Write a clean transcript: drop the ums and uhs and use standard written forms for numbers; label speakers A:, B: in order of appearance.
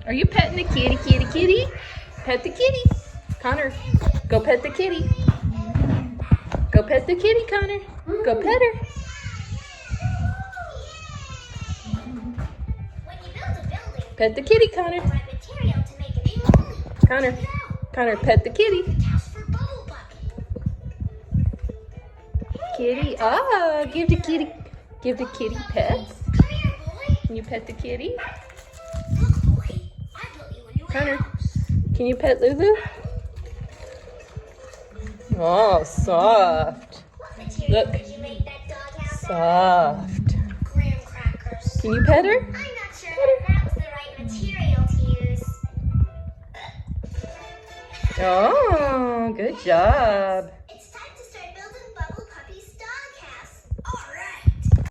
A: Are you petting the kitty, kitty, kitty? Pet the kitty. Connor, go pet the kitty. Go pet the kitty, Connor. Go pet her. Pet the kitty, Connor. Connor, pet the kitty. Kitty, give the kitty pets. Can you pet the kitty? Connor, can you pet Lulu? Oh, soft. Look, soft. Can you pet her?
B: I'm not sure that was the right material to use.
A: Oh, good job.